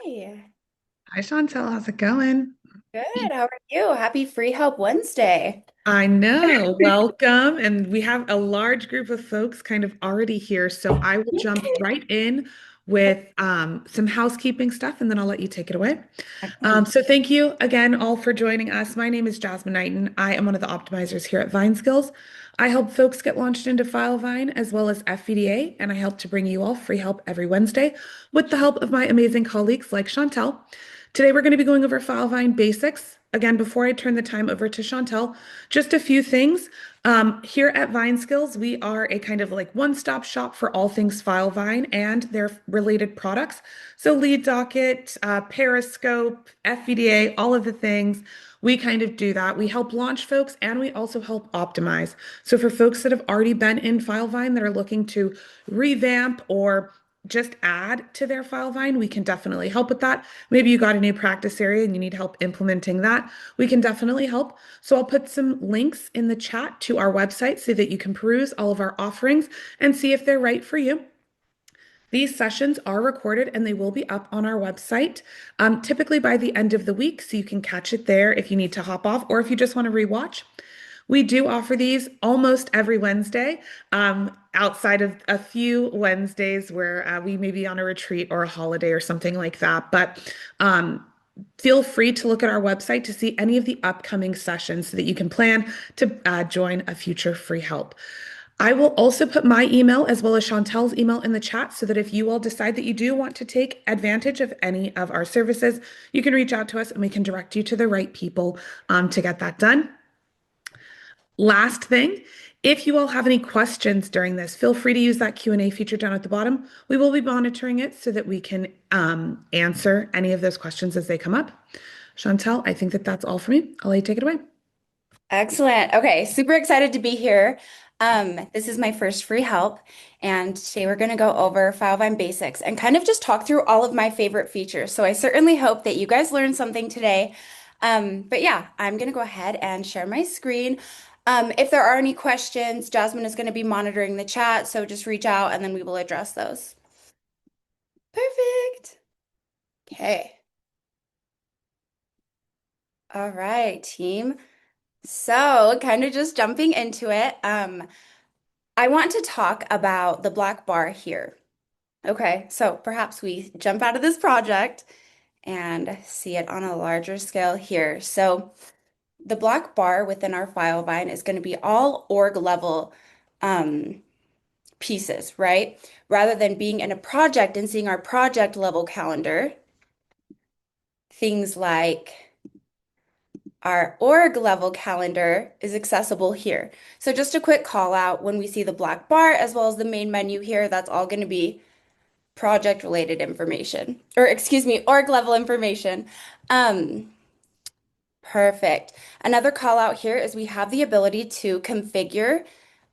Hi. Hi, Chantelle. How's it going? Good. How are you? Happy Free Help Wednesday. I know. Welcome. And we have a large group of folks kind of already here. So I will jump right in with some housekeeping stuff and then I'll let you take it away. Excellent. So thank you again all for joining us. My name is Jasmine Knighton. I am one of the optimizers here at Vineskills. I help folks get launched into Filevine as well as FVDA, and I help to bring you all free help every Wednesday with the help of my amazing colleagues like Chantelle. Today we're going to be going over Filevine basics. Again, before I turn the time over to Chantelle, just a few things. Here at Vineskills, we are a kind of like one-stop shop for all things Filevine and their related products. So lead docket, Periscope, FVDA, all of the things. We kind of do that. We help launch folks and we also help optimize. So for folks that have already been in Filevine that are looking to revamp or just add to their Filevine, we can definitely help with that. Maybe you got a new practice area and you need help implementing that. We can definitely help. So I'll put some links in the chat to our website so that you can peruse all of our offerings and see if they're right for you. These sessions are recorded and they will be up on our website, typically by the end of the week. So you can catch it there if you need to hop off or if you just want to rewatch. We do offer these almost every Wednesday, outside of a few Wednesdays where we may be on a retreat or a holiday or something like that. But feel free to look at our website to see any of the upcoming sessions so that you can plan to join a future free help. I will also put my email as well as Chantel's email in the chat so that if you all decide that you do want to take advantage of any of our services, you can reach out to us and we can direct you to the right people to get that done. Last thing, if you all have any questions during this, feel free to use that Q&A feature down at the bottom. We will be monitoring it so that we can answer any of those questions as they come up. Chantelle, I think that that's all for me. I'll let you take it away. Excellent. Okay, super excited to be here. This is my first free help, and today we're going to go over Filevine basics and kind of just talk through all of my favorite features. So I certainly hope that you guys learned something today. But yeah, I'm going to go ahead and share my screen. If there are any questions, Jasmine is going to be monitoring the chat, so just reach out and then we will address those. Perfect. Okay. All right, team. So, kind of just jumping into it, I want to talk about the black bar here. Okay, so perhaps we jump out of this project and see it on a larger scale here. So, the black bar within our file vine is going to be all org level um, pieces, right? Rather than being in a project and seeing our project level calendar, things like our org level calendar is accessible here. So just a quick call out when we see the black bar as well as the main menu here, that's all going to be project related information, or excuse me, org level information. Um, Perfect. Another call out here is we have the ability to configure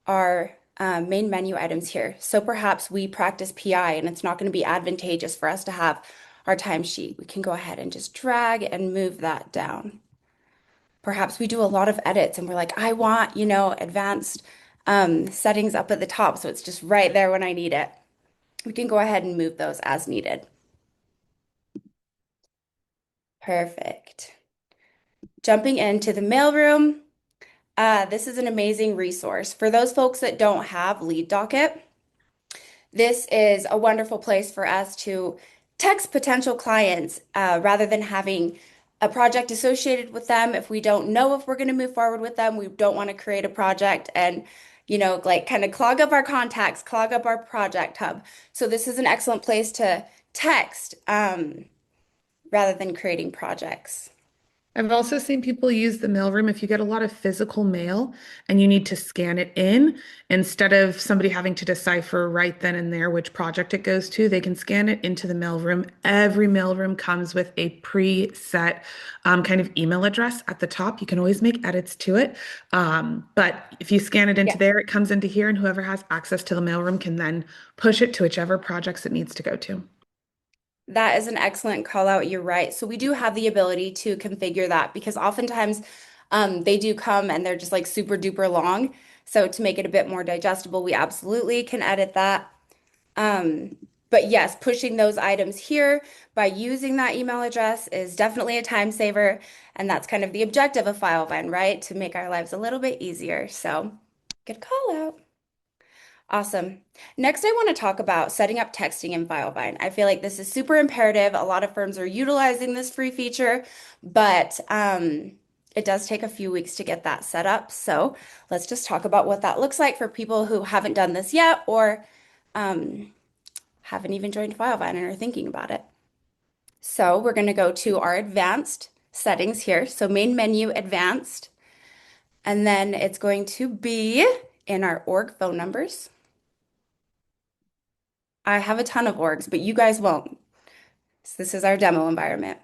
our main menu items here. So perhaps we practice PI and it's not going to be advantageous for us to have our timesheet. We can go ahead and just drag and move that down. Perhaps we do a lot of edits and we're like, I want, advanced settings up at the top so it's just right there when I need it. We can go ahead and move those as needed. Perfect. Jumping into the mailroom. This is an amazing resource. For those folks that don't have Lead Docket, this is a wonderful place for us to text potential clients rather than having a project associated with them. If we don't know if we're going to move forward with them, we don't want to create a project and, like kind of clog up our contacts, clog up our project hub. So this is an excellent place to text rather than creating projects. I've also seen people use the mailroom if you get a lot of physical mail and you need to scan it in, instead of somebody having to decipher right then and there which project it goes to, they can scan it into the mailroom. Every mailroom comes with a preset kind of email address at the top. You can always make edits to it. But if you scan it into there, it comes into here, and whoever has access to the mailroom can then push it to whichever projects it needs to go to. That is an excellent call out. You're right. So we do have the ability to configure that because oftentimes they do come and they're just like super duper long. So to make it a bit more digestible, we absolutely can edit that. But yes, pushing those items here by using that email address is definitely a time saver. And that's kind of the objective of Filevine, right? To make our lives a little bit easier. So good call out. Awesome. Next, I want to talk about setting up texting in Filevine. I feel like this is super imperative. A lot of firms are utilizing this free feature, but it does take a few weeks to get that set up. So let's just talk about what that looks like for people who haven't done this yet or um, haven't even joined Filevine and are thinking about it. So we're going to go to our advanced settings here. So main menu, advanced, and then it's going to be in our org phone numbers. I have a ton of orgs, but you guys won't. So this is our demo environment.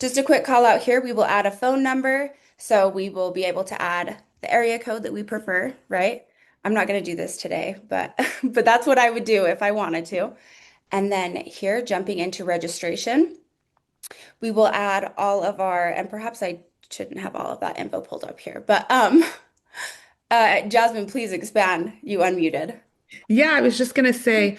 Just a quick call out here, we will add a phone number. So we will be able to add the area code that we prefer, right? I'm not going to do this today, but but that's what I would do if I wanted to. And then here, jumping into registration, we will add all of our, and perhaps I shouldn't have all of that info pulled up here, but Jasmine, please expand. You unmuted. Yeah, I was just gonna say,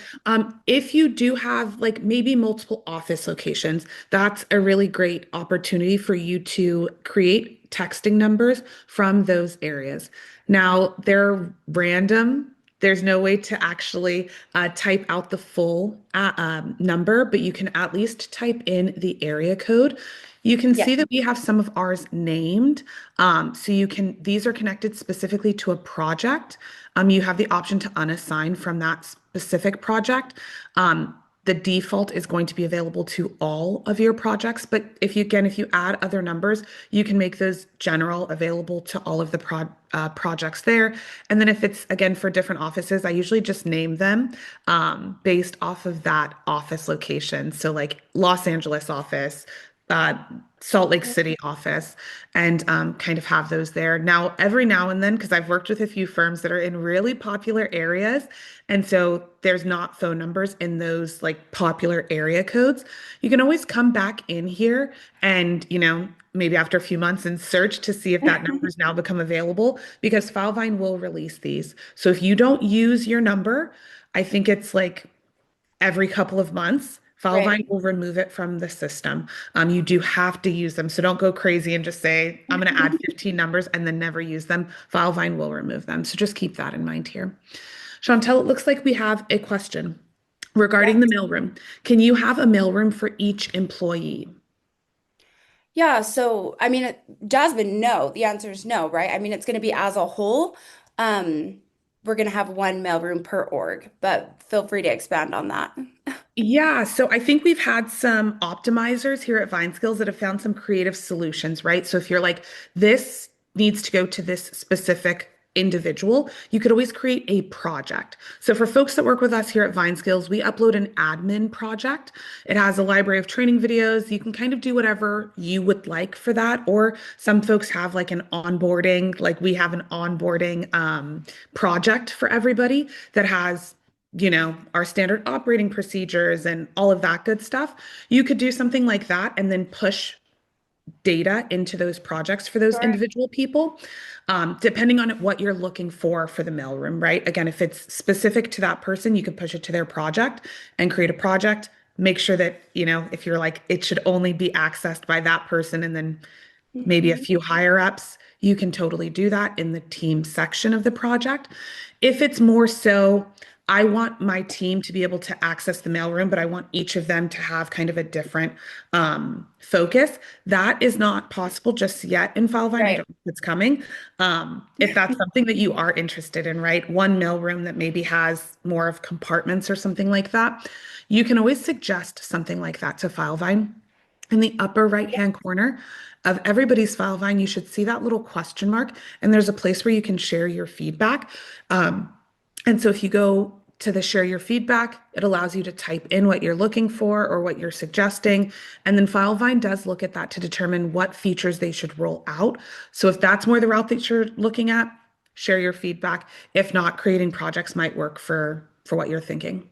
if you do have like maybe multiple office locations, that's a really great opportunity for you to create texting numbers from those areas. Now, they're random. There's no way to actually type out the full number, but you can at least type in the area code. You can Yeah, see that we have some of ours named. So you can, these are connected specifically to a project. You have the option to unassign from that specific project. The default is going to be available to all of your projects, but if you, again, if you add other numbers, you can make those general available to all of the projects there. And then if it's again for different offices, I usually just name them based off of that office location. So like Los Angeles office, uh, Salt Lake City office, and kind of have those there. Now, every now and then, because I've worked with a few firms that are in really popular areas, and so there's not phone numbers in those like popular area codes, you can always come back in here and, maybe after a few months and search to see if that number's now become available because Filevine will release these. So if you don't use your number, I think it's like every couple of months, right. Filevine will remove it from the system. You do have to use them. So don't go crazy and just say, I'm going to add 15 numbers and then never use them. Filevine will remove them. So just keep that in mind here. Chantelle, it looks like we have a question regarding the Yes. mailroom. Can you have a mailroom for each employee? Yeah, so I mean, Jasmine, no. The answer is no, right? I mean, it's going to be as a whole. Um, we're going to have one mailroom per org, but feel free to expand on that. Yeah, so I think we've had some optimizers here at Vineskills that have found some creative solutions, right? So if you're like, this needs to go to this specific individual, you could always create a project. So for folks that work with us here at Vineskills, we upload an admin project. It has a library of training videos. You can kind of do whatever you would like for that. Or some folks have like an onboarding, like we have an onboarding project for everybody that has our standard operating procedures and all of that good stuff. You could do something like that and then push data into those projects for those Sure. individual people, depending on what you're looking for the mailroom, right? Again, if it's specific to that person, you could push it to their project and create a project. Make sure that, if you're like, it should only be accessed by that person and then maybe a Mhm. few higher ups, you can totally do that in the team section of the project. If it's more so, I want my team to be able to access the mailroom, but I want each of them to have kind of a different focus. That is not possible just yet in Filevine. I Right. don't know if it's coming. If that's something that you are interested in, right? One mailroom that maybe has more of compartments or something like that, you can always suggest something like that to Filevine. In the upper right-hand corner of everybody's Filevine, you should see that little question mark, and there's a place where you can share your feedback. Um, and so if you go to the share your feedback, it allows you to type in what you're looking for or what you're suggesting. And then Filevine does look at that to determine what features they should roll out. So if that's more the route that you're looking at, share your feedback. If not, creating projects might work for what you're thinking.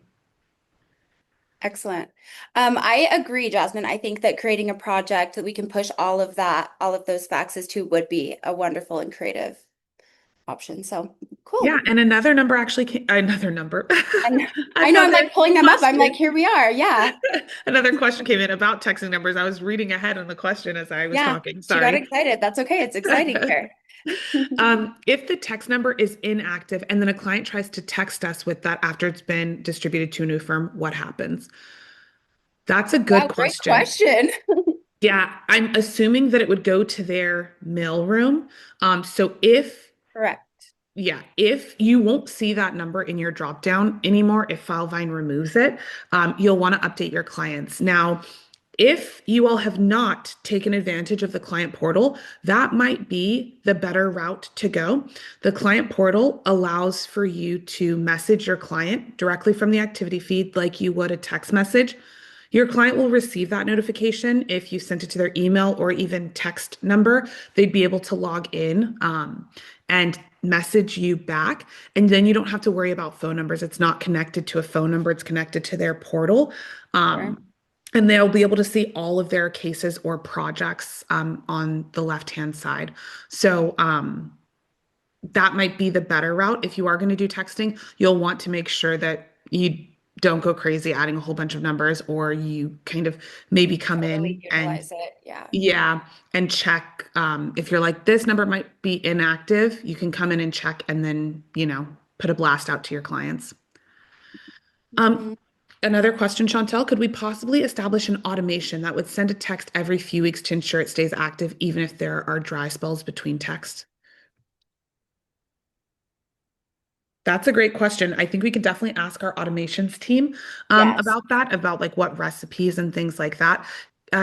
Excellent. I agree, Jasmine. I think that creating a project that we can push all of that, all of those faxes to would be a wonderful and creative. option. So Yeah, cool. and another number actually came, another number, And I know I'm another like pulling them up. I'm like, question. here we are. Yeah. Another question came in about texting numbers. I was reading ahead on the question as I was Yeah. talking. She got Sorry. excited. That's okay. It's exciting here. If the text number is inactive and then a client tries to text us with that after it's been distributed to a new firm, what happens? That's a good Wow, great question. question. Yeah, I'm assuming that it would go to their mailroom. So if Correct. Yeah, if you won't see that number in your drop down anymore, if Filevine removes it, you'll want to update your clients. Now, if you all have not taken advantage of the client portal, that might be the better route to go. The client portal allows for you to message your client directly from the activity feed like you would a text message. Your client will receive that notification if you sent it to their email or even text number. They'd be able to log in and message you back. And then you don't have to worry about phone numbers. It's not connected to a phone number, it's connected to their portal. Sure. And they'll be able to see all of their cases or projects on the left-hand side. So that might be the better route. If you are going to do texting, you'll want to make sure that you don't go crazy adding a whole bunch of numbers, or you kind of maybe come Totally in and utilize it. Yeah. yeah, and check if you're like this number might be inactive, you can come in and check and then, put a blast out to your clients. Um, Mhm. Another question, Chantelle, could we possibly establish an automation that would send a text every few weeks to ensure it stays active, even if there are dry spells between texts? That's a great question. I think we could definitely ask our automations team Yes. about that, about like what recipes and things like that.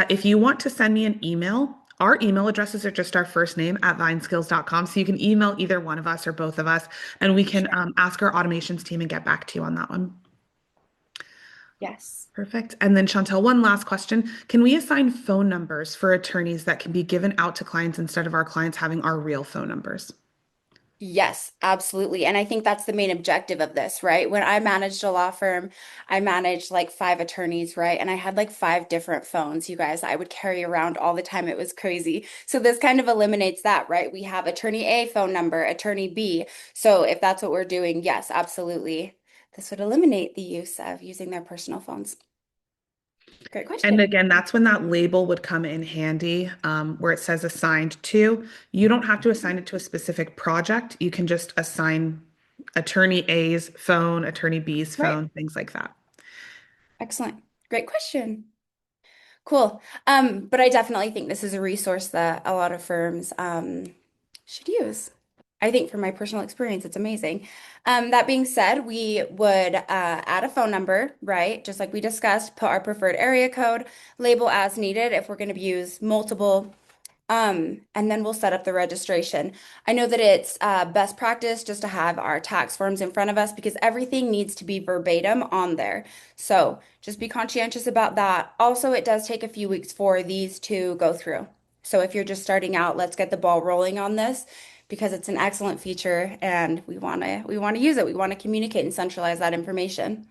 If you want to send me an email, our email addresses are just our first name at vineskills.com. So you can email either one of us or both of us, and we can Sure. ask our automations team and get back to you on that one. Yes. Perfect. And then Chantel, one last question. Can we assign phone numbers for attorneys that can be given out to clients instead of our clients having our real phone numbers? Yes, absolutely. And I think that's the main objective of this, right? When I managed a law firm, I managed like five attorneys, right? And I had like five different phones, you guys, I would carry around all the time. It was crazy. So this kind of eliminates that, right? We have attorney A phone number, attorney B. So if that's what we're doing, yes, absolutely. This would eliminate the use of using their personal phones. Great And question. again, that's when that label would come in handy, where it says assigned to. You don't have to assign it to a specific project. You can just assign attorney A's phone, attorney B's Right. phone, things like that. Excellent. Great question. Cool. But I definitely think this is a resource that a lot of firms should use. I think from my personal experience, it's amazing. That being said, we would add a phone number, right? Just like we discussed, put our preferred area code, label as needed if we're going to use multiple and then we'll set up the registration. I know that it's best practice just to have our tax forms in front of us because everything needs to be verbatim on there. So just be conscientious about that. Also, it does take a few weeks for these to go through. So if you're just starting out, let's get the ball rolling on this because it's an excellent feature and we want to use it. We want to communicate and centralize that information.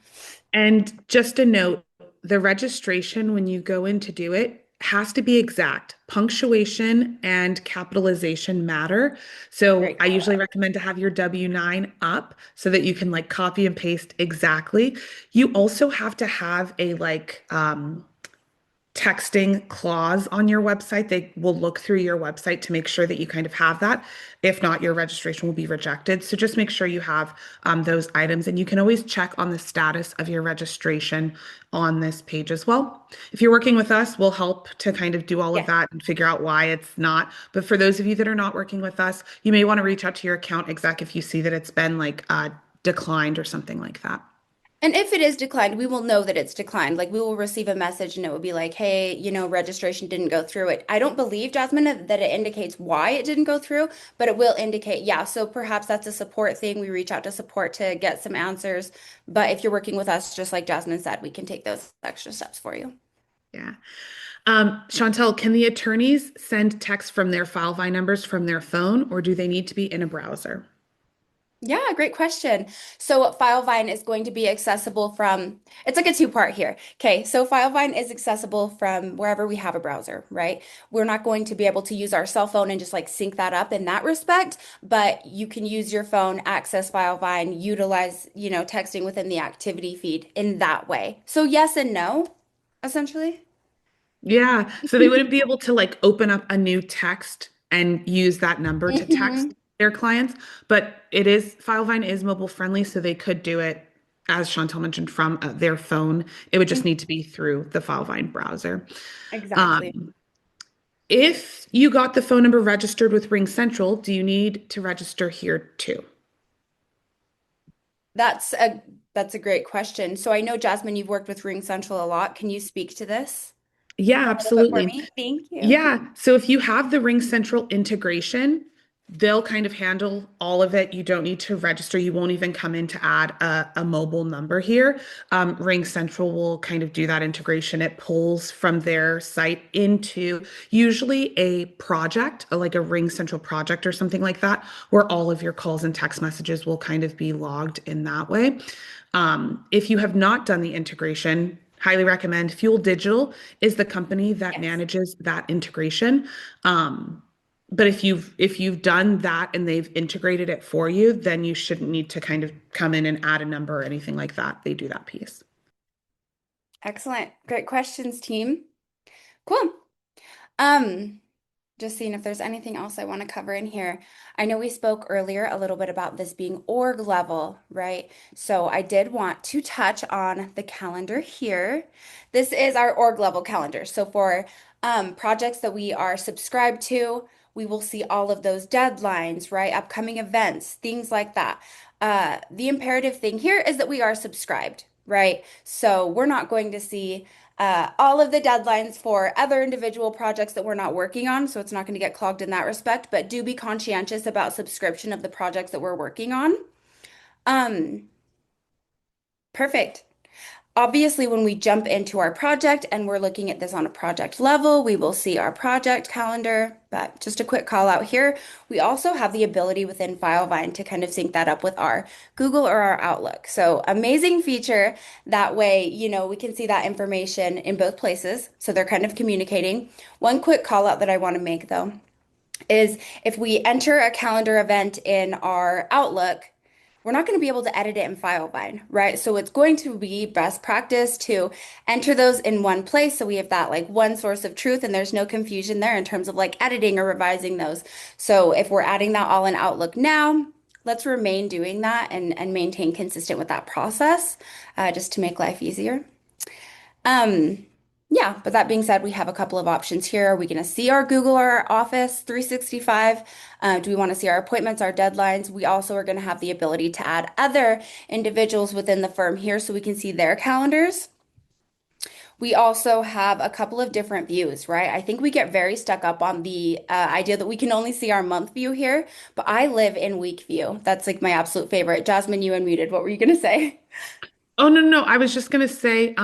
And just a note, the registration, when you go in to do it, has to be exact. Punctuation and capitalization matter. So Great I call usually out. recommend to have your W-9 up so that you can like copy and paste exactly. You also have to have a texting clause on your website. They will look through your website to make sure that you kind of have that. If not, your registration will be rejected. So just make sure you have those items, and you can always check on the status of your registration on this page as well. If you're working with us, we'll help to kind of do all of Yeah. that and figure out why it's not. But for those of you that are not working with us, you may want to reach out to your account exec if you see that it's been like declined or something like that. And if it is declined, we will know that it's declined. Like we will receive a message and it will be like, hey, registration didn't go through it. I don't believe, Jasmine, that it indicates why it didn't go through, but it will indicate, yeah. So perhaps that's a support thing. We reach out to support to get some answers. But if you're working with us, just like Jasmine said, we can take those extra steps for you. Yeah. Chantel, can the attorneys send text from their Filevine numbers from their phone, or do they need to be in a browser? Yeah, great question. So Filevine is going to be accessible from, it's like a two-part here. Okay, so Filevine is accessible from wherever we have a browser, right? We're not going to be able to use our cell phone and just like sync that up in that respect, but you can use your phone, access Filevine, utilize, texting within the activity feed in that way. So yes and no, essentially. Yeah. So they wouldn't be able to like open up a new text and use that number to text Hmm. their clients, but Filevine is mobile friendly, so they could do it, as Chantel mentioned, from their phone. It would just need to be through the Filevine browser. Exactly. Um, if you got the phone number registered with Ring Central, do you need to register here too? That's a that's a great question. So I know Jasmine, you've worked with Ring Central a lot. Can you speak to this Yeah, a little bit for absolutely. me? Thank you. Yeah. So if you have the Ring Central integration, they'll kind of handle all of it. You don't need to register. You won't even come in to add a mobile number here. Ring Central will kind of do that integration. It pulls from their site into usually a project, like a Ring Central project or something like that, where all of your calls and text messages will kind of be logged in that way. If you have not done the integration, highly recommend Fuel Digital is the company that Yes. manages that integration. Um, but if you've done that and they've integrated it for you, then you shouldn't need to kind of come in and add a number or anything like that. They do that piece. Excellent. Great questions, team. Cool. Um, just seeing if there's anything else I want to cover in here. I know we spoke earlier a little bit about this being org level, right? So I did want to touch on the calendar here. This is our org level calendar. So for projects that we are subscribed to, we will see all of those deadlines, right? Upcoming events, things like that. The imperative thing here is that we are subscribed, right? So we're not going to see all of the deadlines for other individual projects that we're not working on, so it's not going to get clogged in that respect, but do be conscientious about subscription of the projects that we're working on. Um, Perfect. Obviously, when we jump into our project and we're looking at this on a project level, we will see our project calendar. But just a quick call out here, we also have the ability within Filevine to kind of sync that up with our Google or our Outlook. So amazing feature. That way, we can see that information in both places. So they're kind of communicating. One quick call out that I want to make though is if we enter a calendar event in our Outlook, we're not going to be able to edit it in Filevine, right? So it's going to be best practice to enter those in one place so we have that like one source of truth and there's no confusion there in terms of like editing or revising those. So if we're adding that all in Outlook now, let's remain doing that and maintain consistent with that process just to make life easier. Um, yeah, but that being said, we have a couple of options here. Are we going to see our Google or our Office 365? Do we want to see our appointments, our deadlines? We also are going to have the ability to add other individuals within the firm here so we can see their calendars. We also have a couple of different views, right? I think we get very stuck up on the idea that we can only see our month view here, but I live in week view. That's like my absolute favorite. Jasmine, you unmuted. What were you going to say? Oh, no, no. I was just going to say,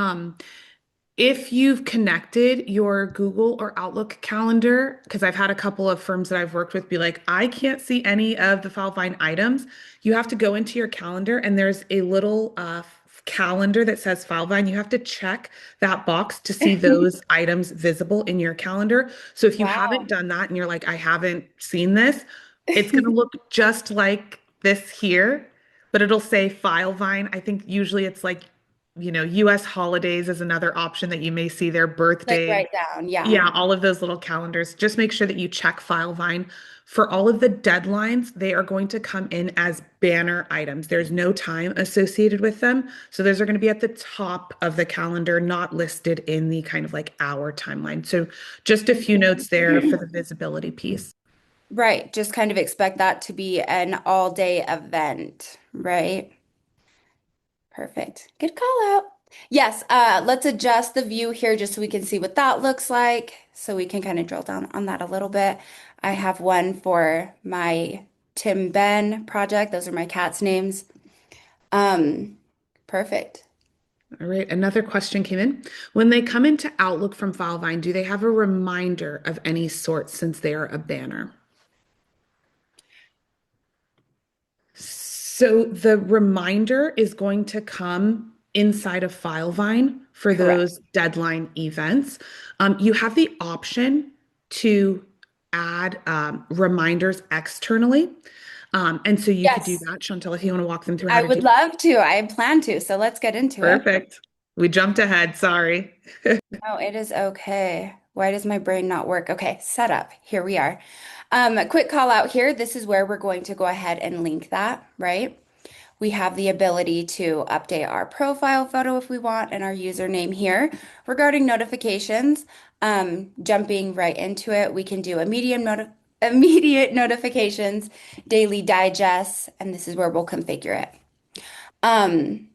if you've connected your Google or Outlook calendar, because I've had a couple of firms that I've worked with be like, I can't see any of the Filevine items. You have to go into your calendar and there's a little calendar that says Filevine. You have to check that box to see those items visible in your calendar. So if you haven't Wow. done that and you're like, I haven't seen this, it's going to look just like this here, but it'll say Filevine. I think usually it's like US holidays is another option that you may see their Like birthday. write down. Yeah. Yeah, all of those little calendars. Just make sure that you check Filevine. For all of the deadlines, they are going to come in as banner items. There's no time associated with them. So those are going to be at the top of the calendar, not listed in the kind of like hour timeline. So just a few notes there for the visibility piece. Right. Just kind of expect that to be an all day event, right? Perfect. Good call out. Yes, let's adjust the view here just so we can see what that looks like. So we can kind of drill down on that a little bit. I have one for my Tim Ben project. Those are my cat's names. Um, Perfect. All right, another question came in. When they come into Outlook from Filevine, do they have a reminder of any sort since they are a banner? So the reminder is going to come inside of Filevine for Correct. those deadline events. You have the option to add reminders externally. And so you could do Yes, that, Chantel, if you want to walk them through how I to do would that. love to. I plan to. So let's get into it. Perfect. We jumped ahead. Sorry. No, it is okay. Why does my brain not work? Okay, setup. Here we are. A quick call out here. This is where we're going to go ahead and link that, right? We have the ability to update our profile photo if we want and our username here. Regarding notifications, jumping right into it, we can do immediate notifications, daily digests, and this is where we'll configure it. Um,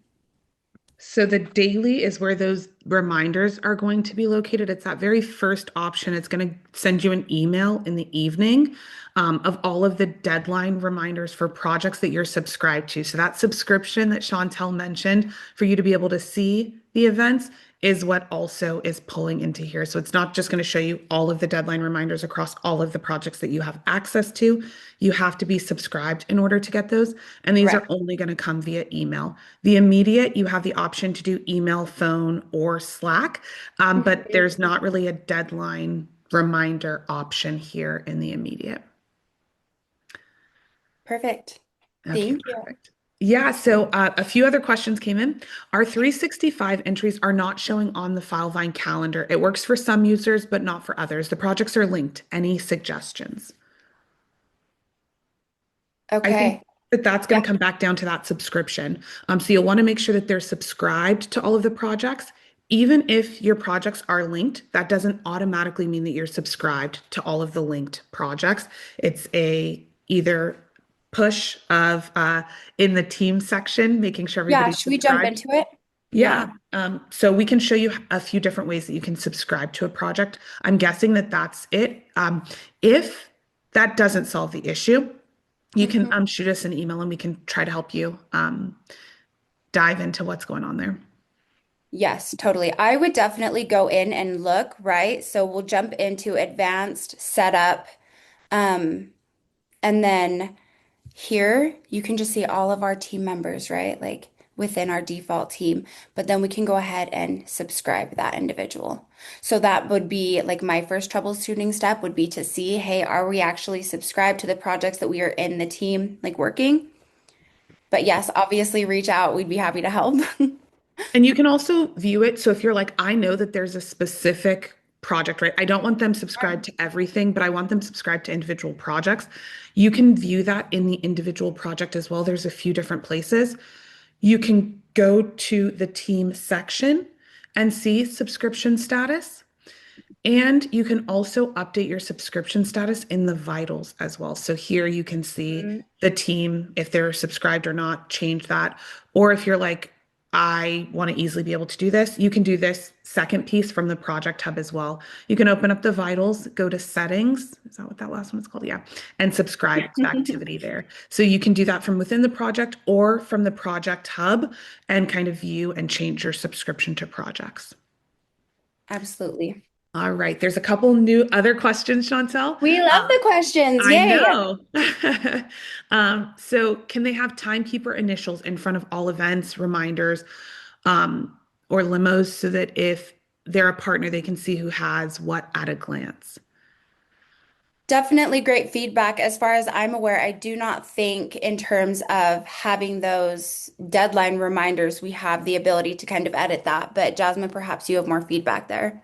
So the daily is where those reminders are going to be located. It's that very first option. It's going to send you an email in the evening of all of the deadline reminders for projects that you're subscribed to. So that subscription that Chantel mentioned for you to be able to see the events is what also is pulling into here. So it's not just going to show you all of the deadline reminders across all of the projects that you have access to. You have to be subscribed in order to get those. And these are correct. only going to come via email. The immediate, you have the option to do email, phone, or Slack, but Mhm. there's not really a deadline reminder option here in the immediate. Perfect. Okay, Thank you. perfect. Yeah, so a few other questions came in. Our 365 entries are not showing on the Filevine calendar. It works for some users, but not for others. The projects are linked. Any suggestions? I think Okay. that that's Yeah. going to come back down to that subscription. So you'll want to make sure that they're subscribed to all of the projects. Even if your projects are linked, that doesn't automatically mean that you're subscribed to all of the linked projects. It's a either push of in the team section, making sure Yeah. everybody's Should we jump subscribed. into it? Yeah. Yeah. So we can show you a few different ways that you can subscribe to a project. I'm guessing that that's it. If that doesn't solve the issue, you can Mhm. shoot us an email and we can try to help you dive into what's going on there. Yes, totally. I would definitely go in and look, right? So we'll jump into advanced setup. Um, and then here you can just see all of our team members, right? Like within our default team. But then we can go ahead and subscribe that individual. So that would be like my first troubleshooting step would be to see, hey, are we actually subscribed to the projects that we are in the team, like working? But yes, obviously reach out. We'd be happy to help. And you can also view it. So if you're like, I know that there's a specific project, right? I don't want them subscribed to everything, but I want them subscribed to individual projects. You can view that in the individual project as well. There's a few different places. You can go to the team section and see subscription status. And you can also update your subscription status in the vitals as well. So here you can see Mm. the team, if they're subscribed or not, change that. Or if you're like, I want to easily be able to do this, you can do this second piece from the project hub as well. You can open up the vitals, go to settings. Is that what that last one is called? Yeah. And subscribe to activity there. So you can do that from within the project or from the project hub and kind of view and change your subscription to projects. Absolutely. All right. There's a couple new other questions, Chantel. We love the questions. I Yay. know. So can they have timekeeper initials in front of all events, reminders, or limos so that if they're a partner, they can see who has what at a glance? Definitely great feedback. As far as I'm aware, I do not think in terms of having those deadline reminders, we have the ability to kind of edit that. But Jasmine, perhaps you have more feedback there.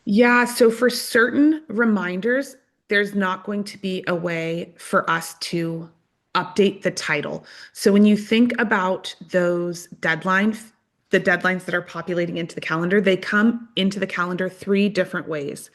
Yeah, so for certain reminders, there's not going to be a way for us to update the title. So when you think about those deadlines, the deadlines that are populating into the calendar, they come into the calendar three different ways.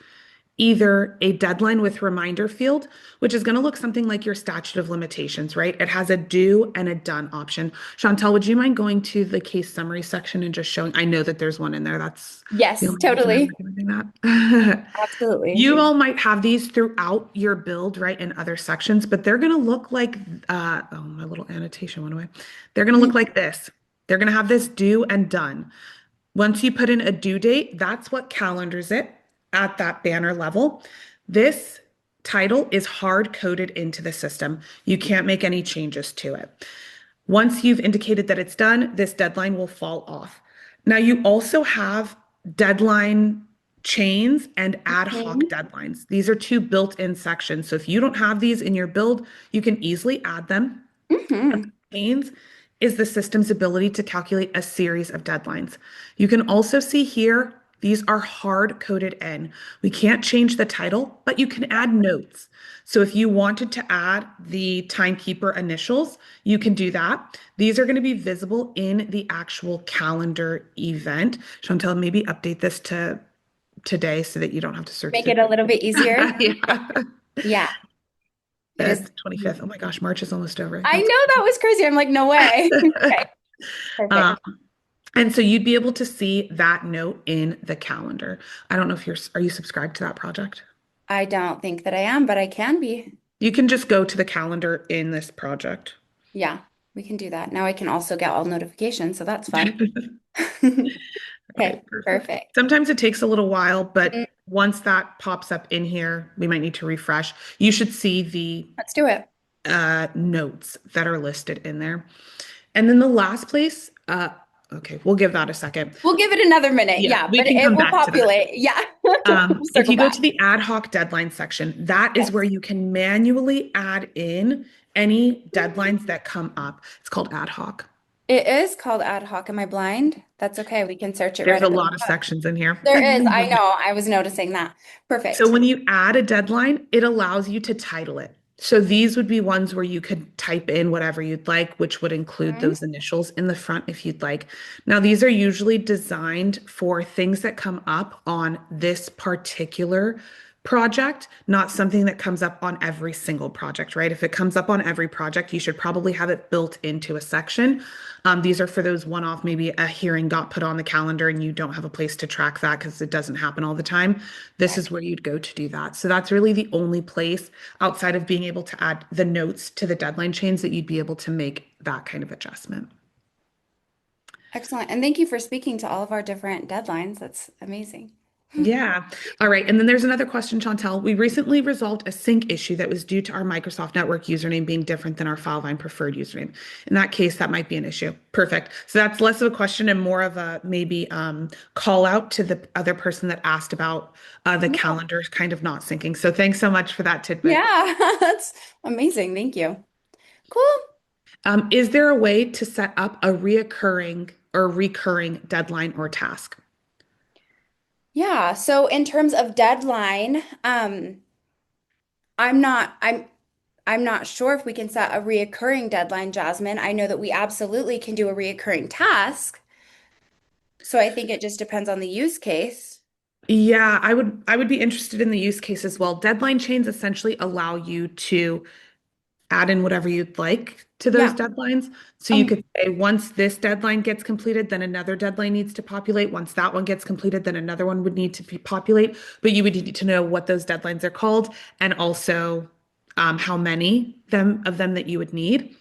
Either a deadline with reminder field, which is going to look something like your statute of limitations, right? It has a do and a done option. Chantel, would you mind going to the case summary section and just showing? I know that there's one in there. That's the Yes, only reason I'm totally. recommending that. Absolutely. You all might have these throughout your build, right, in other sections, but they're going to look like, oh, my little annotation went away. They're going to look like this. They're going to have this do and done. Once you put in a due date, that's what calendars it at that banner level. This title is hard coded into the system. You can't make any changes to it. Once you've indicated that it's done, this deadline will fall off. Now, you also have deadline chains and ad hoc Mhm. deadlines. These are two built-in sections. So if you don't have these in your build, you can easily add them. Mhm. Pains is the system's ability to calculate a series of deadlines. You can also see here, these are hard coded in. We can't change the title, but you can add notes. So if you wanted to add the timekeeper initials, you can do that. These are going to be visible in the actual calendar event. Chantelle, maybe update this to today so that you don't have to search Make through. it a little bit easier. Yeah, Yeah, it is. the 25th. Oh my gosh, March is almost over. I That's know that was crazy. I'm like, no way. Okay, perfect. um, And so you'd be able to see that note in the calendar. I don't know if are you subscribed to that project? I don't think that I am, but I can be. You can just go to the calendar in this project. Yeah, we can do that. Now I can also get all notifications, so that's fun. Okay, Okay, perfect. perfect. Sometimes it takes a little while, Mm, but once that pops up in here, we might need to refresh. You should see the let's do it. notes that are listed in there. And then the last place, okay, we'll give that a second. We'll give it another minute. Yeah, Yeah, we but can it come will back to that. populate. Yeah, we'll If circle you go back. to the ad hoc deadline section, that is where Yes. you can manually add in any deadlines that come up. It's called ad hoc. It is called ad hoc. Am I blind? That's okay. We can search it There's right a at the lot of top. sections in here. There is. I know. I was noticing that. So Perfect. when you add a deadline, it allows you to title it. So these would be ones where you could type in whatever you'd like, which would include Mhm. those initials in the front if you'd like. Now, these are usually designed for things that come up on this particular project, not something that comes up on every single project, right? If it comes up on every project, you should probably have it built into a section. These are for those one-off, maybe a hearing got put on the calendar and you don't have a place to track that because it doesn't happen all the time. This is where you'd go to do that. So that's really the only place outside of being able to add the notes to the deadline chains that you'd be able to make that kind of adjustment. Excellent. And thank you for speaking to all of our different deadlines. That's amazing. Yeah. All right. And then there's another question, Chantel. We recently resolved a sync issue that was due to our Microsoft Network username being different than our Filevine preferred username. In that case, that might be an issue. Perfect. So that's less of a question and more of a maybe call out to the other person that asked about the Yeah. calendars kind of not syncing. So thanks so much for that tidbit. Yeah, that's amazing. Thank you. Cool. Is there a way to set up a reoccurring or recurring deadline or task? Yeah. So in terms of deadline, I'm not I'm not sure if we can set a reoccurring deadline, Jasmine. I know that we absolutely can do a reoccurring task. So I think it just depends on the use case. Yeah, I would be interested in the use case as well. Deadline chains essentially allow you to add in whatever you'd like to those Yeah. deadlines. So you Um, could say once this deadline gets completed, then another deadline needs to populate. Once that one gets completed, then another one would need to populate. But you would need to know what those deadlines are called and also how many of them that you would need.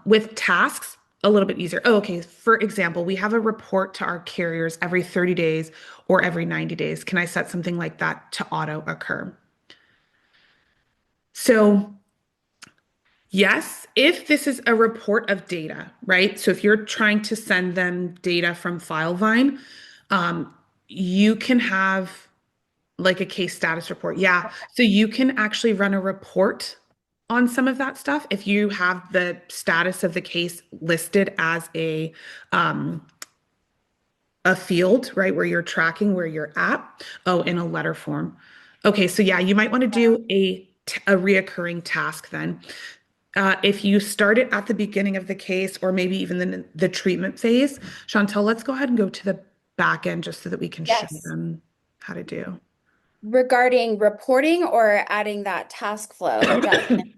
With tasks, a little bit easier. Oh, okay. For example, we have a report to our carriers every 30 days or every 90 days. Can I set something like that to auto occur? So yes, if this is a report of data, right? So if you're trying to send them data from Filevine, um, you can have like a case status report. Yeah. So you can actually run a report on some of that stuff if you have the status of the case listed as a field, right, where you're tracking where you're at. Oh, in a letter form. Okay, so yeah, you might want to do a reoccurring task then. If you start it at the beginning of the case or maybe even the treatment phase, Chantel, let's go ahead and go to the back end just so that we can show yes. them how to do. Regarding reporting or adding that task flow, Jasmine.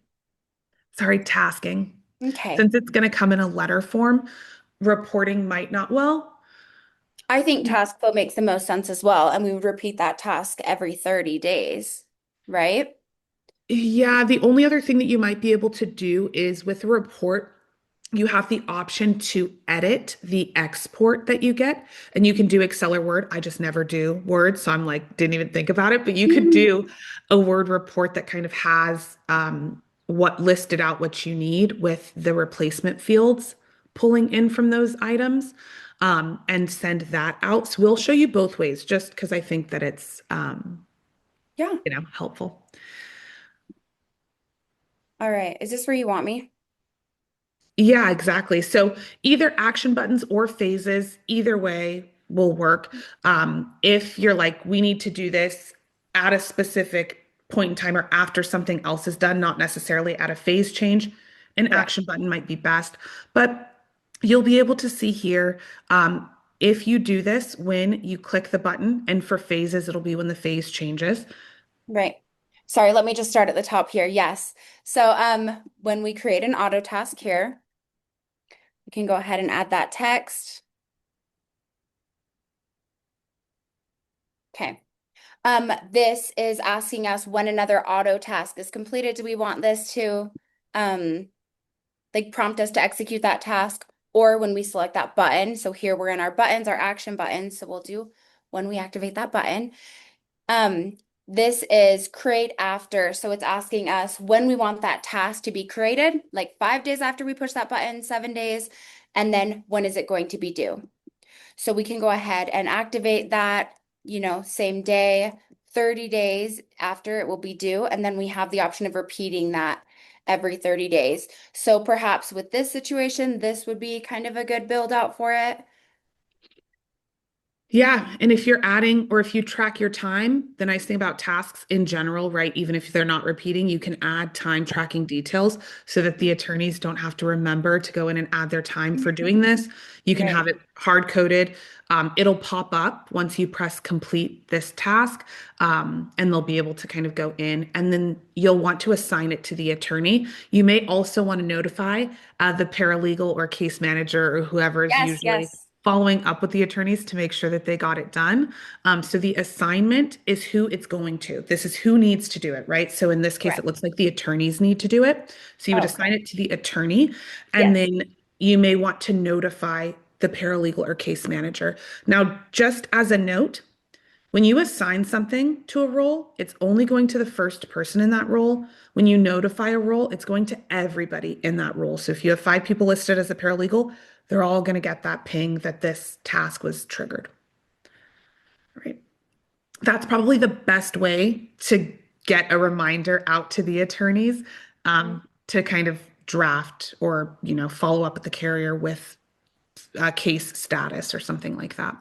Sorry, tasking. Okay. Since it's going to come in a letter form, reporting might not well. I think task flow makes the most sense as well. And we would repeat that task every 30 days, right? Yeah, the only other thing that you might be able to do is with a report, you have the option to edit the export that you get, and you can do Excel or Word. I just never do Word, so I'm like, didn't even think about it, but you could Mhm. do a Word report that kind of has what listed out what you need with the replacement fields pulling in from those items, and send that out. So we'll show you both ways just because I think that it's Yeah. helpful. All right. Is this where you want me? Yeah, exactly. So either action buttons or phases, either way will work. If you're like, we need to do this at a specific point in time or after something else is done, not necessarily at a phase change, an Correct. action button might be best. But you'll be able to see here, if you do this when you click the button, and for phases, it'll be when the phase changes. Right. Sorry, let me just start at the top here. Yes. So when we create an auto task here, we can go ahead and add that text. Okay. This is asking us when another auto task is completed. Do we want this to um like prompt us to execute that task or when we select that button? So here we're in our buttons, our action buttons. So we'll do when we activate that button. Um, this is create after. So it's asking us when we want that task to be created, like 5 days after we push that button, 7 days, and then when is it going to be due? So we can go ahead and activate that, same day, 30 days after it will be due, and then we have the option of repeating that every 30 days. So perhaps with this situation, this would be kind of a good build out for it. Yeah, and if you're adding or if you track your time, the nice thing about tasks in general, right, even if they're not repeating, you can add time tracking details so that the attorneys don't have to remember to go in and add their time for doing this. You can have Right. it hard coded. It'll pop up once you press complete this task, and they'll be able to kind of go in, and then you'll want to assign it to the attorney. You may also want to notify the paralegal or case manager or whoever is Yes, usually yes. following up with the attorneys to make sure that they got it done. So the assignment is who it's going to. This is who needs to do it, right? So in this case, it Correct. looks like the attorneys need to do it. So you would Okay. assign it to the attorney, and Yes. then you may want to notify the paralegal or case manager. Now, just as a note, when you assign something to a role, it's only going to the first person in that role. When you notify a role, it's going to everybody in that role. So if you have 5 people listed as a paralegal, they're all going to get that ping that this task was triggered. Right. That's probably the best way to get a reminder out to the attorneys, to kind of draft or, follow up with the carrier with a case status or something like that.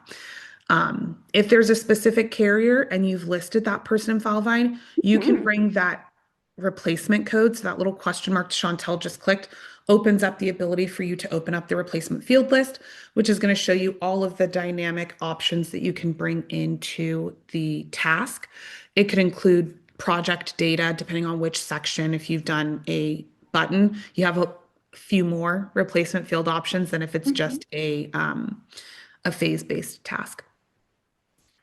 If there's a specific carrier and you've listed that person in Filevine, you can Mhm. bring that replacement code. So that little question mark Chantelle just clicked opens up the ability for you to open up the replacement field list, which is going to show you all of the dynamic options that you can bring into the task. It could include project data, depending on which section. If you've done a button, you have a few more replacement field options than if it's Mhm. just a phase-based task.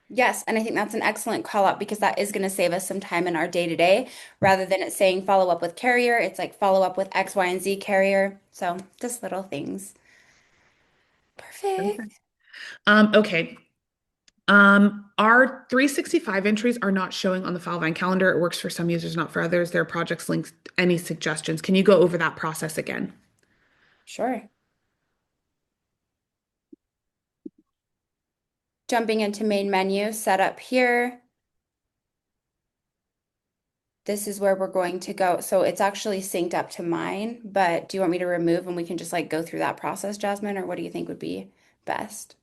Yes, and I think that's an excellent call out because that is going to save us some time in our day to day rather than it saying follow up with carrier. It's like follow up with X, Y, and Z carrier. So just little things. Perfect. Perfect. Okay. Our 365 entries are not showing on the Filevine calendar. It works for some users, not for others. There are projects links. Any suggestions? Can you go over that process again? Sure. Jumping into main menu, setup here. This is where we're going to go. So it's actually synced up to mine, but do you want me to remove and we can just like go through that process, Jasmine, or what do you think would be best?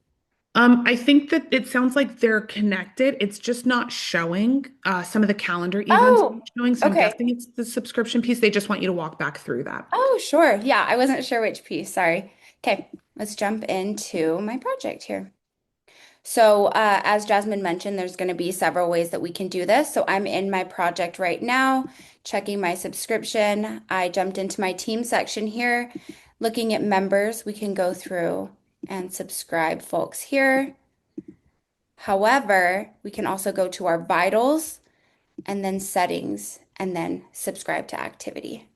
I think that it sounds like they're connected. It's just not showing some of the calendar events Oh, showing. So I'm okay. guessing it's the subscription piece. They just want you to walk back through that. Oh, sure. Yeah, I wasn't sure which piece. Sorry. Okay, let's jump into my project here. So, as Jasmine mentioned, there's going to be several ways that we can do this. So, I'm in my project right now, checking my subscription. I jumped into my team section here. Looking at members, we can go through and subscribe folks here. However, we can also go to our vitals and then settings and then subscribe to activity.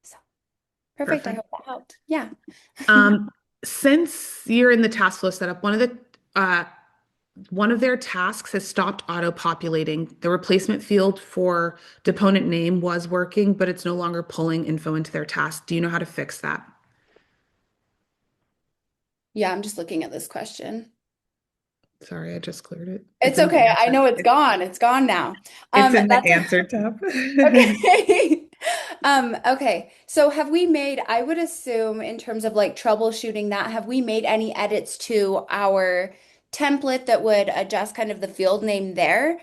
So, perfect. I Perfect. hope that helped. Yeah. Um, since you're in the task flow setup, one of the one of their tasks has stopped auto-populating. The replacement field for deponent name was working, but it's no longer pulling info into their task. Do you know how to fix that? Yeah, I'm just looking at this question. Sorry, I just cleared it. It's It's in the okay. I answer. know it's gone. It's gone now. It's in the That's answer tab. okay. Okay. So have we made, I would assume in terms of like troubleshooting that, have we made any edits to our template that would adjust kind of the field name there?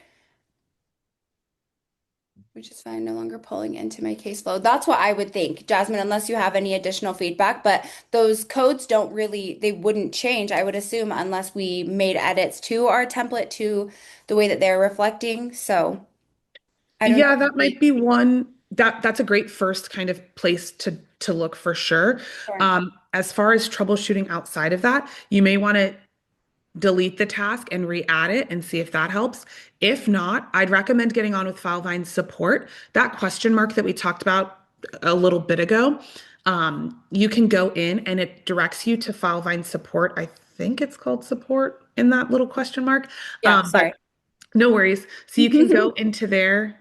Which is fine, no longer pulling into my caseload. That's what I would think, Jasmine, unless you have any additional feedback. But those codes don't really, they wouldn't change, I would assume, unless we made edits to our template to the way that they're reflecting. So I don't know Yeah, if that we, might be one that's a great first kind of place to look for sure. sure. As far as troubleshooting outside of that, you may want to delete the task and re-add it and see if that helps. If not, I'd recommend getting on with Filevine support. That question mark that we talked about a little bit ago, you can go in and it directs you to Filevine support. I think it's called support in that little question mark. Yeah, But sorry. no worries. So you can go into their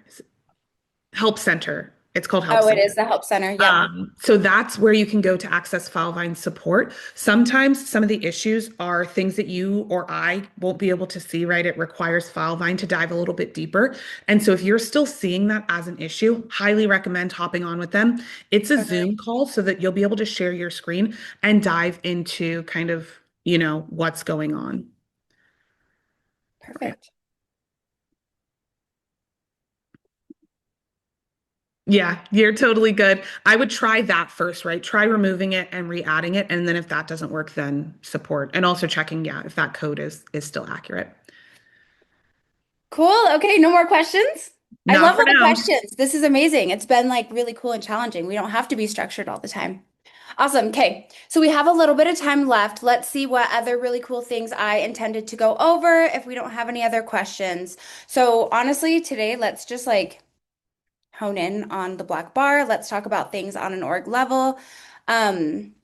help center. It's called Help Oh, it Center. is the help center. Yep. So that's where you can go to access Filevine support. Sometimes some of the issues are things that you or I won't be able to see, right? It requires Filevine to dive a little bit deeper. And so if you're still seeing that as an issue, highly recommend hopping on with them. It's a Totally. Zoom call so that you'll be able to share your screen and dive into kind of, what's going on. Okay. Perfect. Yeah, you're totally good. I would try that first, right? Try removing it and re-adding it, and then if that doesn't work, then support. And also checking, yeah, if that code is still accurate. Cool. Okay, no more questions? I Not love for all the now. questions. This is amazing. It's been like really cool and challenging. We don't have to be structured all the time. Awesome. Okay. So we have a little bit of time left. Let's see what other really cool things I intended to go over if we don't have any other questions. So honestly, today, let's just like hone in on the black bar. Let's talk about things on an org level. Um,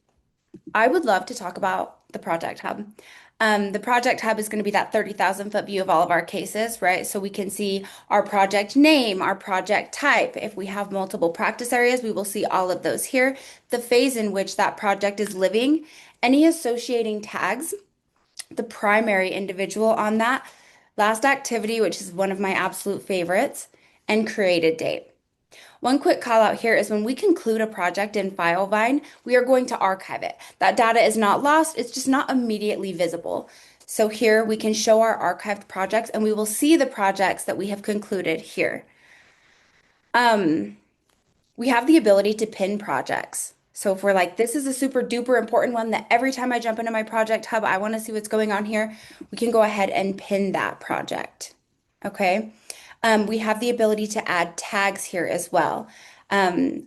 I would love to talk about the project hub. The project hub is going to be that 30,000 foot view of all of our cases, right? So we can see our project name, our project type. If we have multiple practice areas, we will see all of those here. The phase in which that project is living, any associating tags, the primary individual on that, last activity, which is one of my absolute favorites, and created date. One quick call out here is when we conclude a project in Filevine, we are going to archive it. That data is not lost, it's just not immediately visible. So here we can show our archived projects and we will see the projects that we have concluded here. Um, we have the ability to pin projects. So if we're like, this is a super duper important one that every time I jump into my project hub, I want to see what's going on here, we can go ahead and pin that project. Okay. We have the ability to add tags here as well.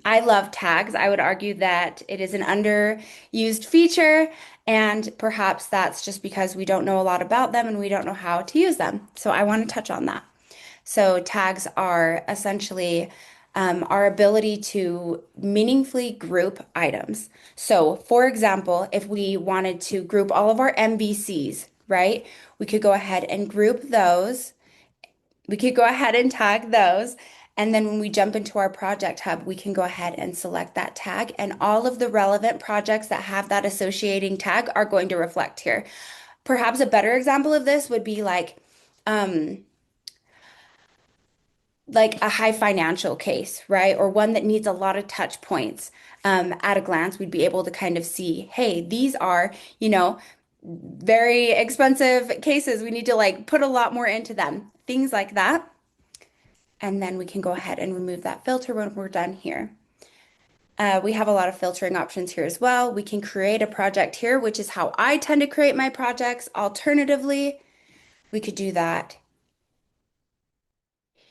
I love tags. I would argue that it is an underused feature, and perhaps that's just because we don't know a lot about them and we don't know how to use them. So I want to touch on that. So tags are essentially our ability to meaningfully group items. So, for example, if we wanted to group all of our MVCs, right, we could go ahead and group those. We could go ahead and tag those. And then when we jump into our project hub, we can go ahead and select that tag, and all of the relevant projects that have that associating tag are going to reflect here. Perhaps a better example of this would be um, like a high financial case, right? Or one that needs a lot of touch points. At a glance, we'd be able to kind of see, hey, these are, very expensive cases. We need to like put a lot more into them, things like that. And then we can go ahead and remove that filter when we're done here. We have a lot of filtering options here as well. We can create a project here, which is how I tend to create my projects. Alternatively, we could do that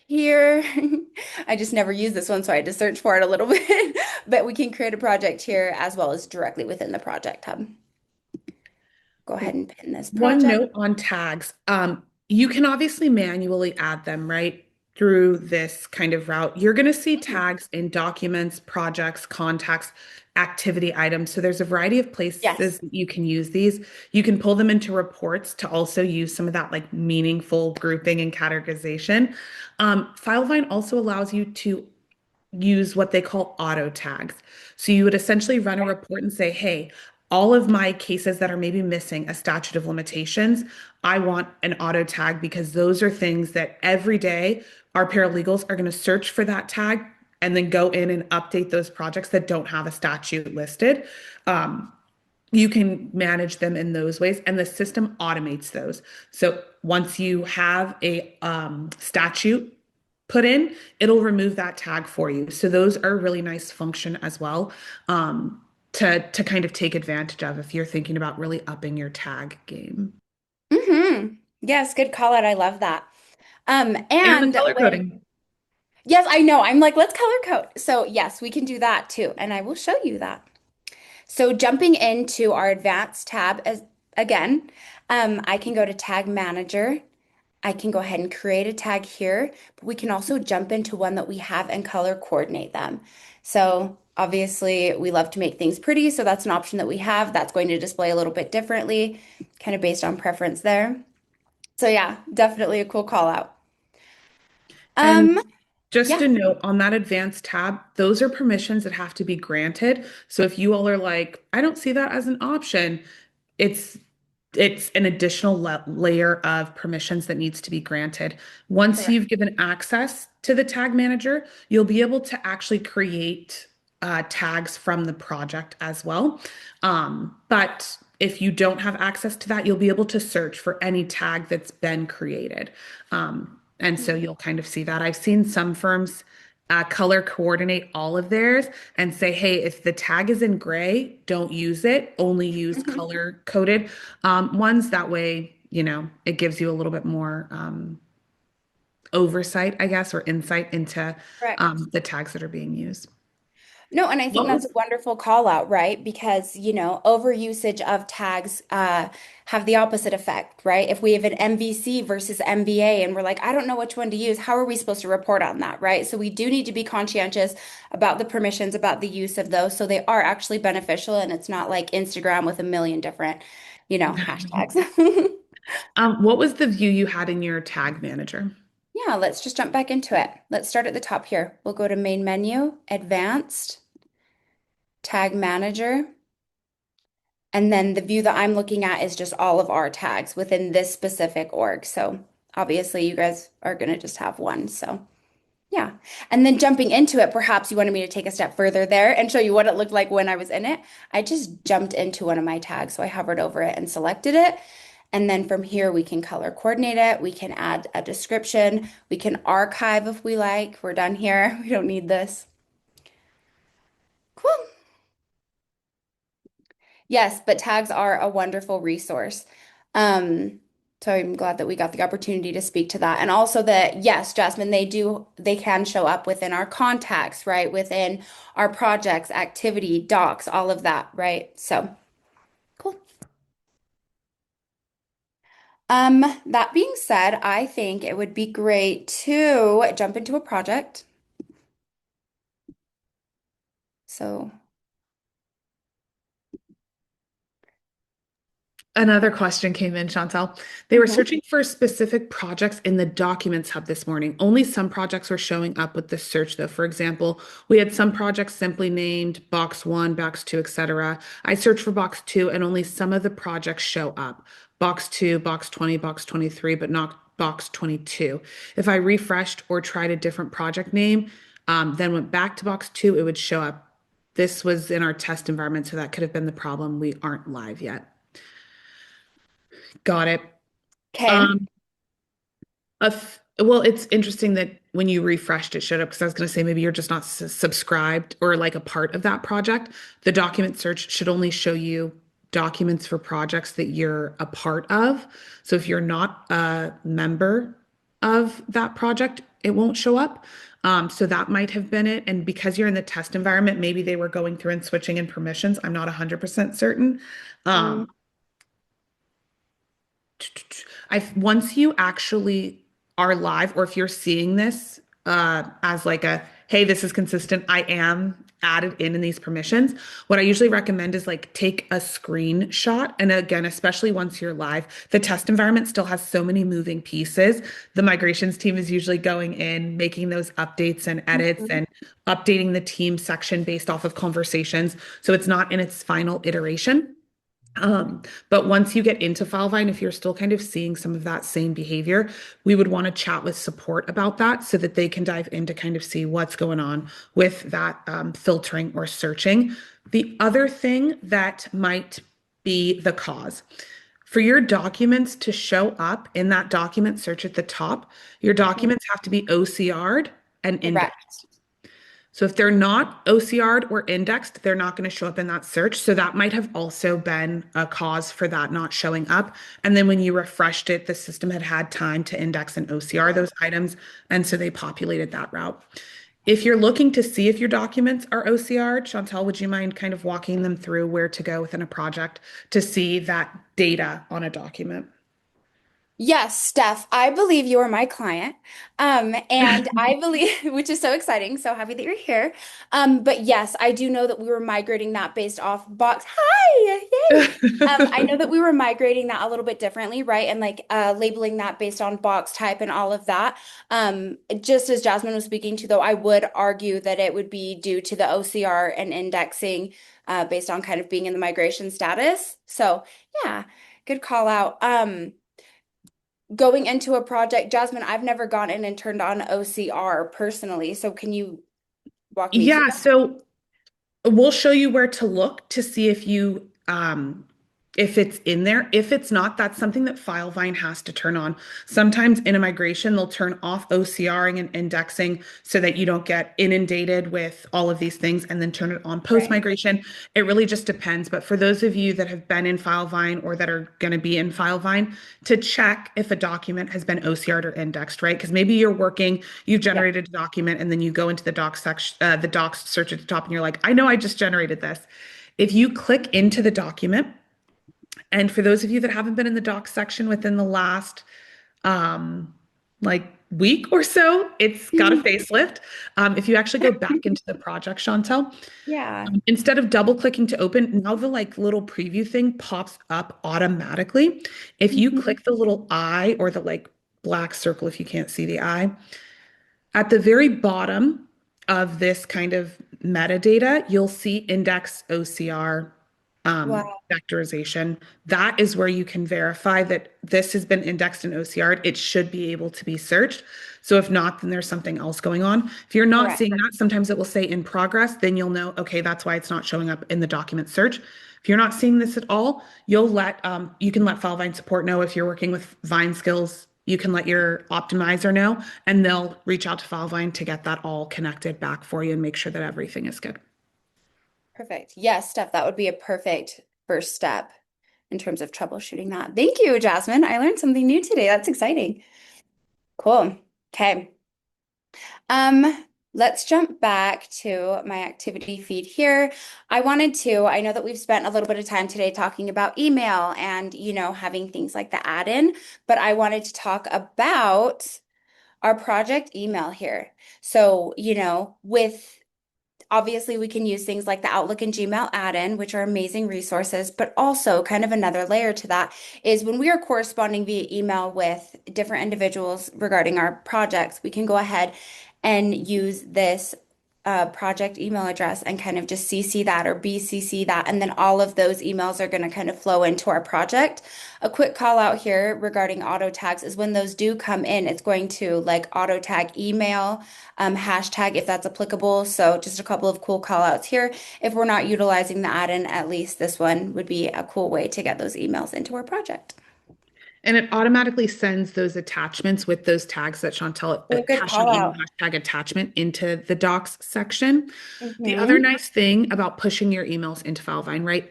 here. I just never used this one, so I had to search for it a little bit. But we can create a project here as well as directly within the project hub. Go ahead and pin this One project. note on tags. You can obviously manually add them, right? Through this kind of route. You're going to see tags in documents, projects, contacts, activity items. So there's a variety of places Yes. that you can use these. You can pull them into reports to also use some of that like meaningful grouping and categorization. Filevine also allows you to use what they call auto tags. So you would essentially run a report and say, hey, all of my cases that are maybe missing a statute of limitations, I want an auto tag because those are things that every day our paralegals are going to search for that tag and then go in and update those projects that don't have a statute listed. Um, you can manage them in those ways, and the system automates those. So once you have a statute put in, it'll remove that tag for you. So those are a really nice function as well, to kind of take advantage of if you're thinking about really upping your tag game. Yes, good call out. I love that. And the And color when coding. yes, I know. I'm like, let's color code. So yes, we can do that too, and I will show you that. So jumping into our advanced tab as again, I can go to Tag Manager. I can go ahead and create a tag here, but we can also jump into one that we have and color coordinate them. So obviously we love to make things pretty, so that's an option that we have. That's going to display a little bit differently, kind of based on preference there. So yeah, definitely a cool call out. And Um, just yeah, a note on that advanced tab, those are permissions that have to be granted. So if you all are like, I don't see that as an option, it's it's an additional layer of permissions that needs to be granted. Once correct. you've given access to the tag manager, you'll be able to actually create tags from the project as well. But if you don't have access to that, you'll be able to search for any tag that's been created. And so you'll kind of see that. I've seen some firms color coordinate all of theirs and say, hey, if the tag is in gray, don't use it, only use Mhm. color coded ones. That way, it gives you a little bit more oversight, I guess, or insight into Correct. the tags that are being used. No, and I think What that's a was wonderful call out, right? Because, overusage of tags have the opposite effect, right? If we have an MVC versus MVA and we're like, I don't know which one to use, how are we supposed to report on that, right? So we do need to be conscientious about the permissions, about the use of those, so they are actually beneficial and it's not like Instagram with a million different, hashtags. what was the view you had in your tag manager? Yeah, let's just jump back into it. Let's start at the top here. We'll go to main menu, advanced, tag manager. And then the view that I'm looking at is just all of our tags within this specific org. So obviously you guys are going to just have one. So yeah. And then jumping into it, perhaps you wanted me to take a step further there and show you what it looked like when I was in it. I just jumped into one of my tags. So I hovered over it and selected it. And then from here, we can color coordinate it. We can add a description. We can archive if we like. We're done here. We don't need this. Cool. Yes, but tags are a wonderful resource. Um, so I'm glad that we got the opportunity to speak to that. And also that, yes, Jasmine, they can show up within our contacts, right? Within our projects, activity, docs, all of that, right? So cool. That being said, I think it would be great to jump into a project. So, Another question came in, Chantelle. They were mhm. searching for specific projects in the Documents Hub this morning. Only some projects were showing up with this search, though. For example, we had some projects simply named box one, box two, etc. I searched for box two, and only some of the projects show up. Box two, box 20, box 23, but not box 22. If I refreshed or tried a different project name, then went back to box two, it would show up. This was in our test environment, so that could have been the problem. We aren't live yet. Got it. Okay. Um, well, it's interesting that when you refreshed, it showed up because I was going to say maybe you're just not subscribed or like a part of that project. The document search should only show you documents for projects that you're a part of. So if you're not a member of that project, it won't show up. So that might have been it. And because you're in the test environment, maybe they were going through and switching in permissions. I'm not 100% certain. Mm, Um, I once you actually are live, or if you're seeing this as like a, hey, this is consistent, I am added in these permissions, what I usually recommend is like take a screenshot. And again, especially once you're live, the test environment still has so many moving pieces. The migrations team is usually going in, making those updates and edits Mhm. and updating the team section based off of conversations. So it's not in its final iteration. But once you get into Filevine, if you're still kind of seeing some of that same behavior, we would want to chat with support about that so that they can dive in to kind of see what's going on with that filtering or searching. The other thing that might be the cause for your documents to show up in that document search at the top, your Mhm. documents have to be OCR'd and Correct. indexed. So if they're not OCR'd or indexed, they're not going to show up in that search. So that might have also been a cause for that not showing up. And then when you refreshed it, the system had had time to index and OCR those items. And so they populated that route. If you're looking to see if your documents are OCR'd, Chantelle, would you mind kind of walking them through where to go within a project to see that data on a document? Yes, Steph, I believe you are my client. And I believe, which is so exciting. So happy that you're here. But yes, I do know that we were migrating that based off box. Hi, yay. I know that we were migrating that a little bit differently, right? And like labeling that based on box type and all of that. Just as Jasmine was speaking to, though, I would argue that it would be due to the OCR and indexing based on kind of being in the migration status. So yeah, good call out. Going into a project, Jasmine, I've never gone in and turned on OCR personally. So can you walk me through Yeah, so we'll show you where to look to see if it's in there. If it's not, that's something that Filevine has to turn on. Sometimes in a migration, they'll turn off OCRing and indexing so that you don't get inundated with all of these things and then turn it on that? post Right. migration. It really just depends. But for those of you that have been in Filevine or that are going to be in Filevine, to check if a document has been OCR'd or indexed, right? Because maybe you're working, you've Yeah. generated a document, and then you go into the docs section, the docs search at the top, and you're like, I know I just generated this. If you click into the document, and for those of you that haven't been in the docs section within the last um, like week or so, it's got a facelift. If you actually go back into the project, Chantel, Yeah. instead of double clicking to open, now the like little preview thing pops up automatically. If you Mhm. click the little eye or the like black circle, if you can't see the eye, at the very bottom of this kind of metadata, you'll see index OCR Wow. vectorization. That is where you can verify that this has been indexed and OCR'd. It should be able to be searched. So if not, then there's something else going on. If you're not Correct. seeing that, sometimes it will say in progress, then you'll know, okay, that's why it's not showing up in the document search. If you're not seeing this at all, you can let Filevine support know. If you're working with Vineskills, you can let your optimizer know, and they'll reach out to Filevine to get that all connected back for you and make sure that everything is good. Perfect. Yes, Steph, that would be a perfect first step in terms of troubleshooting that. Thank you, Jasmine. I learned something new today. That's exciting. Cool. Okay. Let's jump back to my activity feed here. I know that we've spent a little bit of time today talking about email and, having things like the add-in, but I wanted to talk about our project email here. So, with obviously, we can use things like the Outlook and Gmail add-in, which are amazing resources, but also kind of another layer to that is when we are corresponding via email with different individuals regarding our projects, we can go ahead and use this project email address and kind of just CC that or BCC that, and then all of those emails are going to kind of flow into our project. A quick call out here regarding auto tags is when those do come in, it's going to like auto tag email hashtag if that's applicable. So just a couple of cool call outs here. If we're not utilizing the add-in, at least this one would be a cool way to get those emails into our project. And it automatically sends those attachments with those tags that Chantel, Oh, good call hashtag email, out. hashtag attachment into the docs section. The other Hmm. nice thing about pushing your emails into Filevine, right?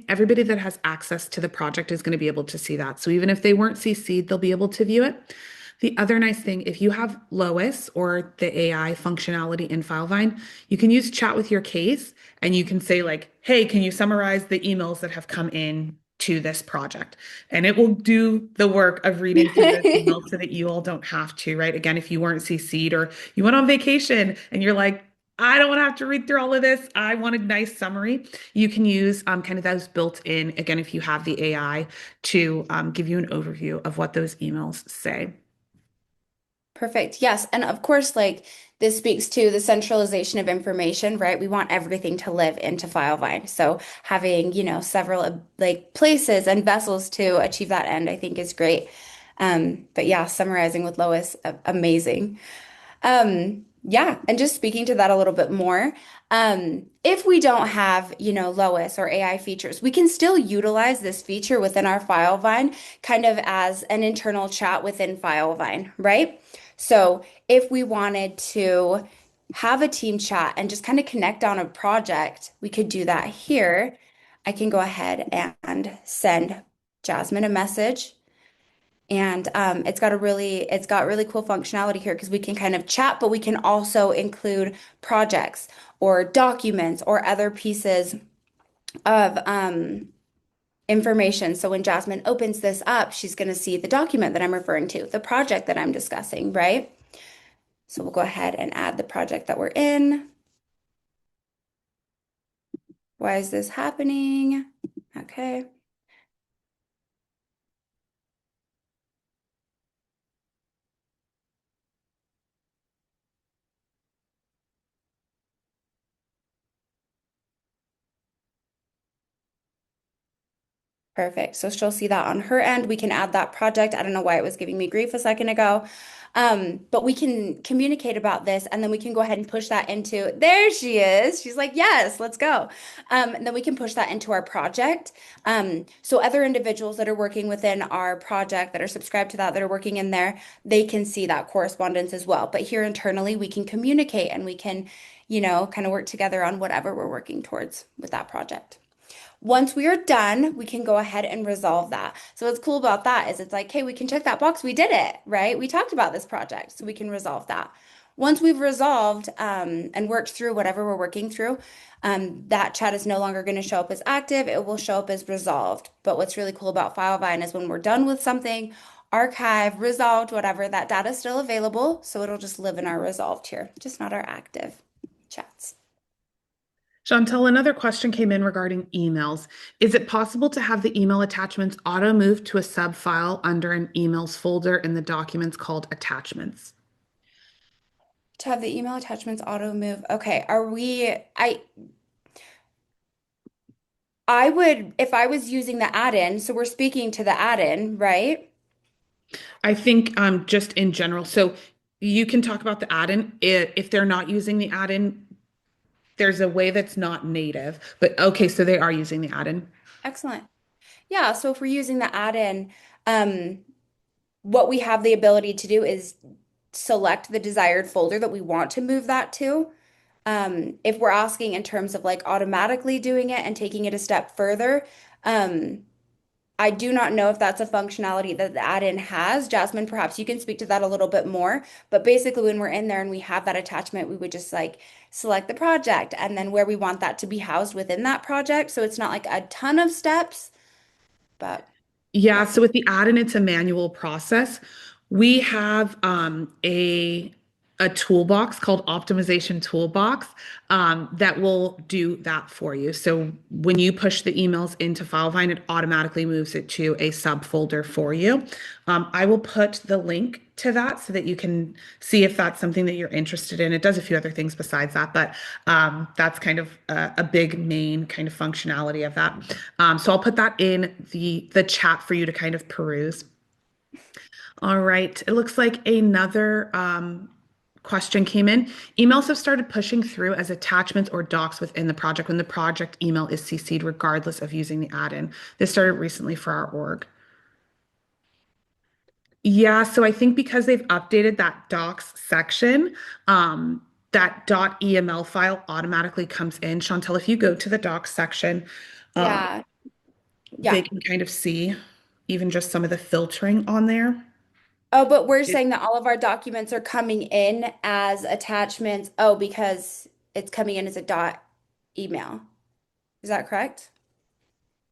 Everybody that has access to the project is going to be able to see that. So even if they weren't CC'd, they'll be able to view it. The other nice thing, if you have Lois or the AI functionality in Filevine, you can use chat with your case and you can say like, hey, can you summarize the emails that have come in to this project? And it will do the work of reading through those emails so that you all don't have to, right? Again, if you weren't CC'd or you went on vacation and you're like, I don't want to have to read through all of this. I want a nice summary. You can use kind of those built in, again, if you have the AI to give you an overview of what those emails say. Perfect. Yes. And of course, like this speaks to the centralization of information, right? We want everything to live into Filevine. So having, several like places and vessels to achieve that end, I think is great. But yeah, summarizing with Lois, amazing. Yeah, and just speaking to that a little bit more, if we don't have, Lois or AI features, we can still utilize this feature within our Filevine kind of as an internal chat within Filevine, right? So if we wanted to have a team chat and just kind of connect on a project, we could do that here. I can go ahead and send Jasmine a message. And it's got really cool functionality here because we can kind of chat, but we can also include projects or documents or other pieces of information. So when Jasmine opens this up, she's going to see the document that I'm referring to, the project that I'm discussing, right? So we'll go ahead and add the project that we're in. Why is this happening? Okay. Perfect. So she'll see that on her end. We can add that project. I don't know why it was giving me grief a second ago. But we can communicate about this and then we can go ahead and push that into, there she is. She's like, yes, let's go. And then we can push that into our project. So other individuals that are working within our project that are subscribed to that are working in there, they can see that correspondence as well. But here internally, we can communicate and we can, kind of work together on whatever we're working towards with that project. Once we are done, we can go ahead and resolve that. So what's cool about that is it's like, hey, we can check that box. We did it, right? We talked about this project, so we can resolve that. Once we've resolved and worked through whatever we're working through, that chat is no longer going to show up as active. It will show up as resolved. But what's really cool about Filevine is when we're done with something, archive, resolved, whatever, that data is still available. So it'll just live in our resolved here, just not our active chats. Chantelle, another question came in regarding emails. Is it possible to have the email attachments auto move to a sub file under an emails folder in the documents called attachments? To have the email attachments auto move. Okay, are we I would if I was using the add-in, so we're speaking to the add-in, right? I think just in general. So you can talk about the add-in. If they're not using the add-in, there's a way that's not native. But okay, so they are using the add-in. Excellent. Yeah, so if we're using the add-in, um, what we have the ability to do is select the desired folder that we want to move that to. If we're asking in terms of like automatically doing it and taking it a step further, um, I do not know if that's a functionality that the add-in has. Jasmine, perhaps you can speak to that a little bit more. But basically, when we're in there and we have that attachment, we would just like select the project and then where we want that to be housed within that project. So it's not like a ton of steps, but Yeah, yeah. so with the add-in, it's a manual process. We have a toolbox called Optimization Toolbox that will do that for you. So when you push the emails into Filevine, it automatically moves it to a subfolder for you. I will put the link to that so that you can see if that's something that you're interested in. It does a few other things besides that, but that's kind of a big main kind of functionality of that. So I'll put that in the chat for you to kind of peruse. All right. It looks like another question came in. Emails have started pushing through as attachments or docs within the project when the project email is CC'd, regardless of using the add-in. This started recently for our org. Yeah, so I think because they've updated that docs section, that .eml file automatically comes in. Chantel, if you go to the docs section, um, Yeah. they Yeah. can kind of see even just some of the filtering on there. Oh, but we're saying that all of our documents are coming in as attachments. Oh, because it's coming in as a dot email. Is that correct?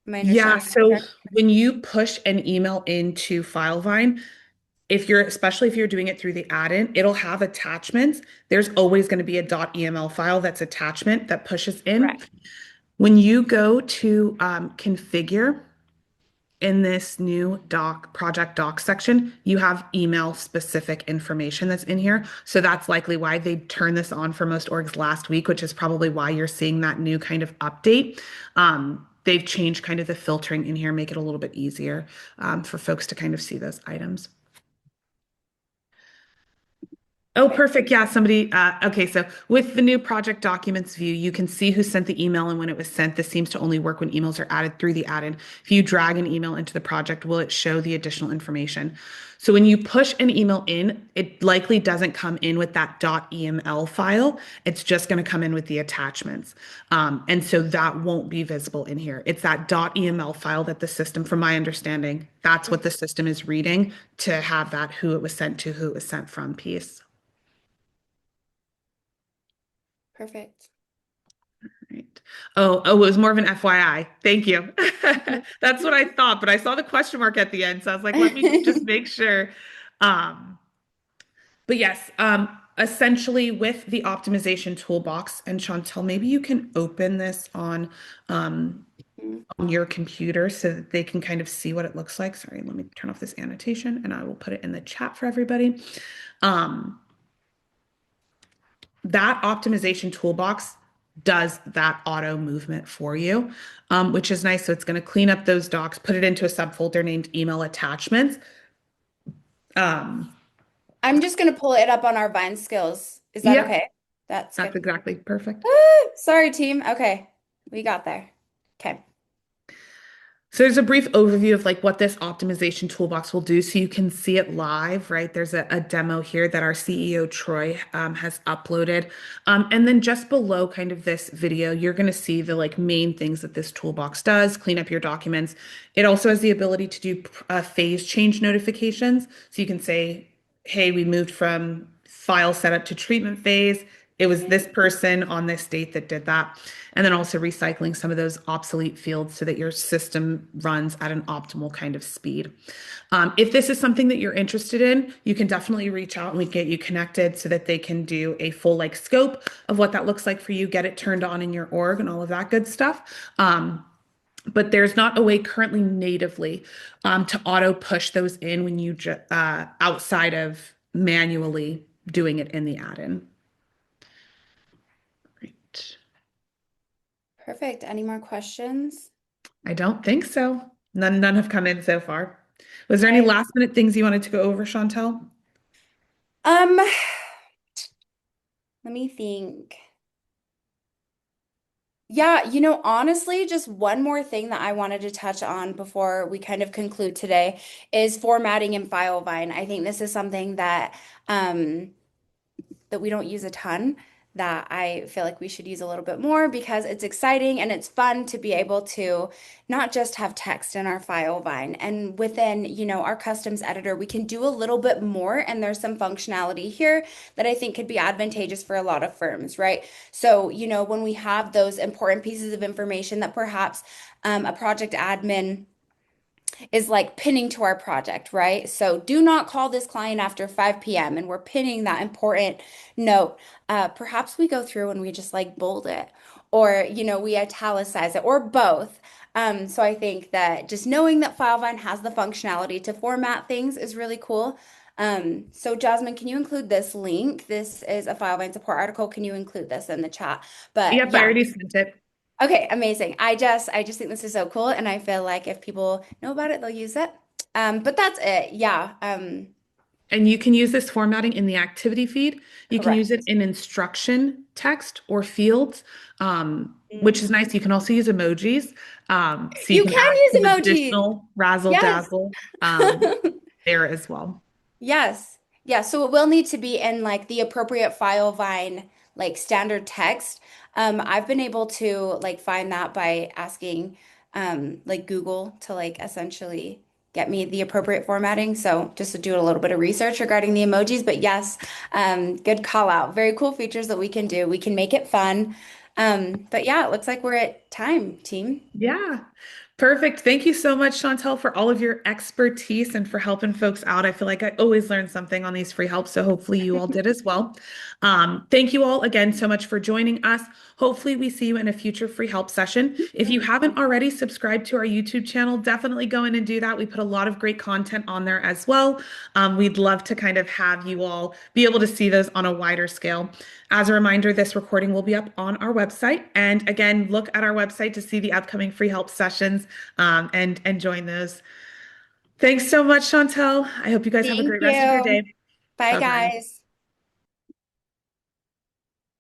Am I Yeah, understanding that so correct? when you push an email into Filevine, especially if you're doing it through the add-in, it'll have attachments. There's always going to be a .eml file that's attachment that pushes in. Correct. When you go to configure in this new project doc section, you have email specific information that's in here. So that's likely why they turned this on for most orgs last week, which is probably why you're seeing that new kind of update. They've changed kind of the filtering in here, make it a little bit easier for folks to kind of see those items. Oh, Perfect. perfect. Yeah, somebody, okay, so with the new project documents view, you can see who sent the email and when it was sent. This seems to only work when emails are added through the add-in. If you drag an email into the project, will it show the additional information? So when you push an email in, it likely doesn't come in with that .eml file. It's just going to come in with the attachments. And so that won't be visible in here. It's that .eml file that the system, from my understanding, that's what the system is reading to have that who it was sent to, who it was sent from piece. Perfect. Right. Oh, it was more of an FYI. Thank you. That's what I thought, but I saw the question mark at the end, so I was like, let me just make sure. Um, but yes, essentially with the optimization toolbox, and Chantelle, maybe you can open this um, on your computer so that they can kind of see what it looks like. Sorry, let me turn off this annotation and I will put it in the chat for everybody. Um, that optimization toolbox does that auto movement for you, which is nice. So it's going to clean up those docs, put it into a subfolder named email attachments. Um, I'm just gonna pull it up on our Vine skills. Is that yeah, okay? That's that's good. exactly perfect. Sorry, team. Okay, we got there. Okay. So there's a brief overview of like what this optimization toolbox will do so you can see it live, right? There's a demo here that our CEO Troy has uploaded. And then just below kind of this video, you're going to see the like main things that this toolbox does, clean up your documents. It also has the ability to do phase change notifications. So you can say, hey, we moved from file setup to treatment phase. It was this person on this date that did that. And then also recycling some of those obsolete fields so that your system runs at an optimal kind of speed. If this is something that you're interested in, you can definitely reach out and we get you connected so that they can do a full like scope of what that looks like for you, get it turned on in your org and all of that good stuff. But there's not a way currently natively to auto push those in when you outside of manually doing it in the add-in. Right. Perfect. Any more questions? I don't think so. None have come in so far. Was there any Okay. last minute things you wanted to go over, Chantel? Um, let me think. Yeah, honestly, just one more thing that I wanted to touch on before we kind of conclude today is formatting in Filevine. I think this is something um, that we don't use a ton, that I feel like we should use a little bit more because it's exciting and it's fun to be able to not just have text in our file vine. And within, our customs editor, we can do a little bit more. And there's some functionality here that I think could be advantageous for a lot of firms, right? So, when we have those important pieces of information that perhaps a project admin is like pinning to our project, right? So do not call this client after 5 p.m. and we're pinning that important note. Perhaps we go through and we just like bold it or, we italicize it or both. So I think that just knowing that Filevine has the functionality to format things is really cool. So Jasmine, can you include this link? This is a Filevine support article. Can you include this in the chat? But Yep, I yeah, already sent it. okay, amazing. I just think this is so cool, and I feel like if people know about it, they'll use it. But that's it. Yeah. And you can use this formatting in the activity feed. You can use it Correct. in instruction text or fields, which Mhm. is nice. You can also use emojis. So you You can can add use some emojis. additional razzle Yes. dazzle there as well. Yes. Yeah, so it will need to be in like the appropriate file vine like standard text. I've been able to like find that by asking like Google to like essentially get me the appropriate formatting. So just to do a little bit of research regarding the emojis, but yes, good call out. Very cool features that we can do. We can make it fun. But yeah, it looks like we're at time, team. Yeah. Perfect. Thank you so much, Chantelle, for all of your expertise and for helping folks out. I feel like I always learn something on these free helps, so hopefully you all did as well. Thank you all again so much for joining us. Hopefully, we see you in a future free help session. If you haven't already subscribed to our YouTube channel, definitely go in and do that. We put a lot of great content on there as well. We'd love to kind of have you all be able to see those on a wider scale. As a reminder, this recording will be up on our website. And again, look at our website to see the upcoming free help sessions and join those. Thanks so much, Chantel. I hope you guys have a Thank great rest of your you. day. Bye, Bye bye. guys.